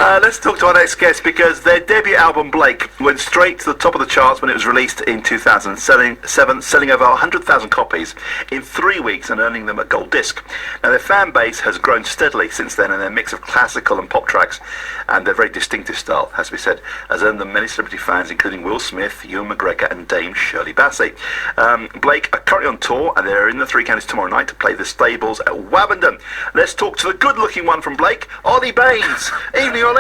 Let's talk to our next guest because their debut album, Blake, went straight to the top of the charts when it was released in 2007, selling over 100,000 copies in 3 weeks and earning them a gold disc. Now, their fan base has grown steadily since then, and their mix of classical and pop tracks and their very distinctive style, has to be said, has earned them many celebrity fans, including Will Smith, Ewan McGregor and Dame Shirley Bassey. Blake are currently on tour, and they're in the Three Counties tomorrow night to play the Stables at Wabendon. Let's talk to the good-looking one from Blake, Ollie Baines. Evening, Ollie.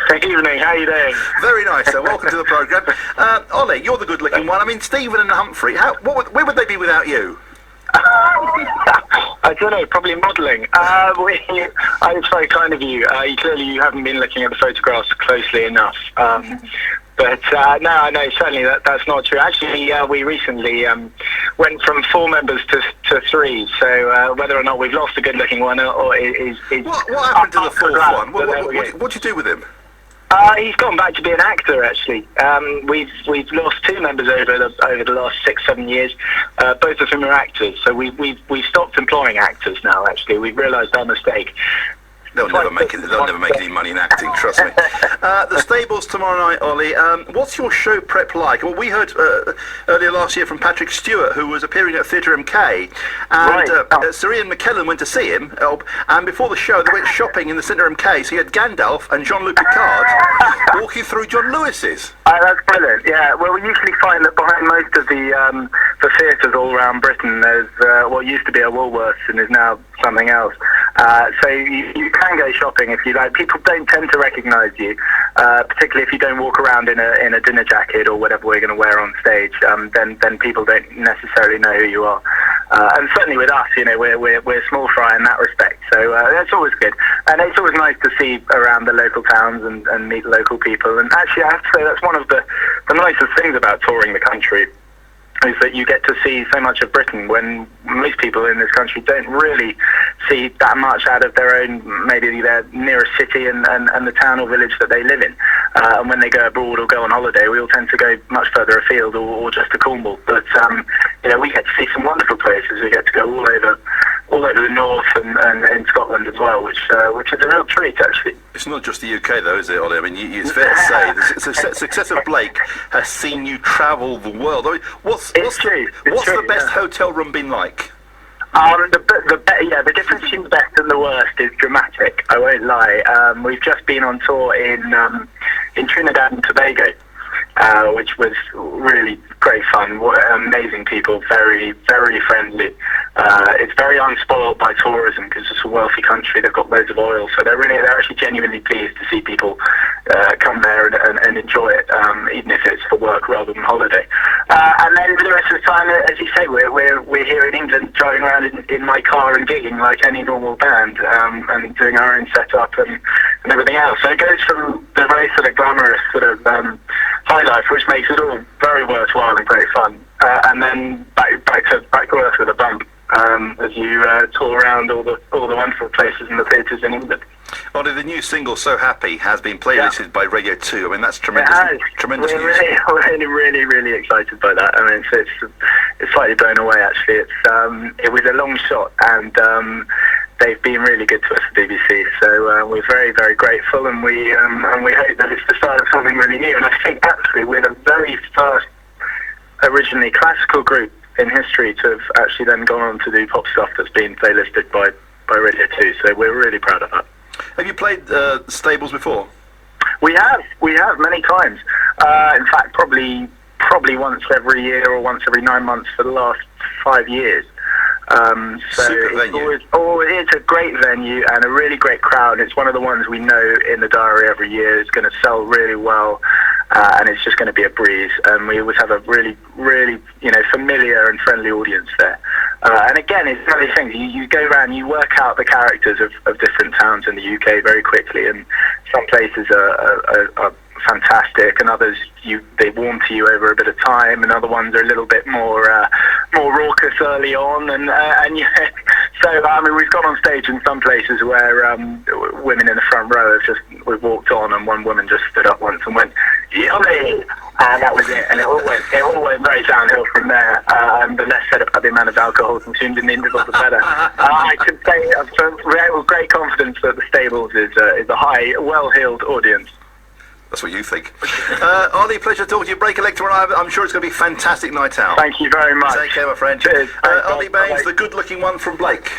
Good evening, how are you doing? Very nice, sir. Welcome to the programme. Ollie, you're the good-looking one. I mean, Stephen and Humphrey, where would they be without you? I don't know, probably modelling. It's very kind of you. Clearly you haven't been looking at the photographs closely enough. But no, certainly that's not true. Actually, we recently went from 4 members to 3. So whether or not we've lost a good-looking one or is what happened to the 4th one? What'd you do with him? He's gone back to be an actor. Actually, we've lost 2 members over the last 6-7 years. Both of them are actors. So we've stopped employing actors now. Actually, we've realised our mistake. They'll never make any money in acting, trust me. The Stables tomorrow night, Ollie. What's your show prep like? Well, we heard earlier last year from Patrick Stewart, who was appearing at Theatre MK, and Sir Ian McKellen went to see him, and before the show they went shopping in the Centre MK, so you had Gandalf and Jean-Luc Picard walking through John Lewis's. That's brilliant, yeah. Well, we usually find that behind most of the theatres all around Britain, there's what used to be a Woolworths and is now something else. So you can go shopping if you like. People don't tend to recognise you, particularly if you don't walk around in a dinner jacket or whatever we're going to wear on stage. Then people don't necessarily know who you are. And certainly with us, we're small fry in that respect. So that's always good, and it's always nice to see around the local towns and meet local people. And actually, I have to say that's one of the nicest things about touring the country, is that you get to see so much of Britain when most people in this country don't really see that much out of their own, maybe their nearest city and the town or village that they live in. And when they go abroad or go on holiday, we all tend to go much further afield or just to Cornwall. But we get to see some wonderful places. We get to go all over the north and in Scotland as well, which is a real treat, actually. It's not just the UK, though, is it, Ollie? I mean, it's fair to say the success of Blake has seen you travel the world. I mean, what's the best hotel room been like? The difference between the best and the worst is dramatic. I won't lie. We've just been on tour in Trinidad and Tobago, which was really great fun. Amazing people, very, very friendly. It's very unspoiled by tourism because it's a wealthy country. They've got loads of oil, so they're actually genuinely pleased to see people come there and enjoy it, even if it's for work rather than holiday. And then the rest of the time, as you say, we're here in England, driving around in my car and gigging like any normal band, and doing our own setup and everything else. So it goes from the very sort of glamorous sort of high life, which makes it all very worthwhile and great fun, and then back to earth with a bump. As you tour around all the wonderful places and the theatres in England. Ollie, the new single "So Happy" has been playlisted by Radio 2. I mean, that's tremendous. Tremendous news. Really, really excited by that. I mean, it's slightly blown away actually. It was a long shot, and they've been really good to us at BBC. So we're very, very grateful, and we hope that it's the start of something really new. And I think actually we're the very first originally classical group in history to have actually then gone on to do pop stuff that's been playlisted by Radio 2, so we're really proud of that. Have you played Stables before? We have many times. In fact, probably once every year or once every 9 months for the last 5 years. Super venue. It's a great venue and a really great crowd. It's one of the ones we know in the diary every year is going to sell really well. And it's just going to be a breeze, and we always have a really, really, familiar and friendly audience there. And again, it's one of these things. You go around, you work out the characters of different towns in the UK very quickly, and some places are fantastic, and others they warm to you over a bit of time, and other ones are a little bit more raucous early on, and yeah. So I mean, we've gone on stage in some places where women in the front row we've walked on, and one woman just stood up once and went, "Ollie, and that was it. And it all went very downhill from there. The less said about the amount of alcohol consumed in the interval, the better. I can say with great confidence that the stables is a high, well-heeled audience. That's what you think. Ollie, pleasure talking to you. Break a leg tomorrow night. I'm sure it's going to be a fantastic night out. Thank you very much. Take care, my friend. Cheers. Ollie Baines, the good-looking one from Blake.